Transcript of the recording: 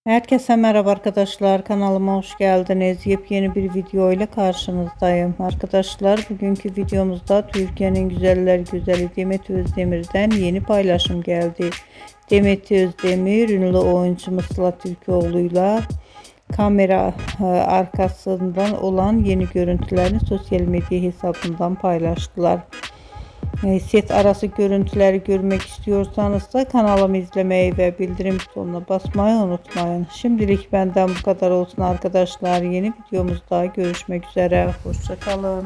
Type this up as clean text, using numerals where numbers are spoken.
Herkese merhaba arkadaşlar, kanalıma hoş geldiniz. Yepyeni bir video ile karşınızdayım. Arkadaşlar, bugünkü videomuzda Türkiye'nin güzeller güzeli Demet Özdemir'den yeni paylaşım geldi. Demet Özdemir ünlü oyuncu Sıla Türkoğlu'yla kamera arkasından olan yeni görüntülerini sosyal medya hesabından paylaştılar. Set arası görüntüleri görmek istiyorsanız da kanalımı izlemeyi ve bildirim butonuna basmayı unutmayın. Şimdilik benden bu kadar olsun arkadaşlar. Yeni videomuzda görüşmek üzere. Hoşça kalın.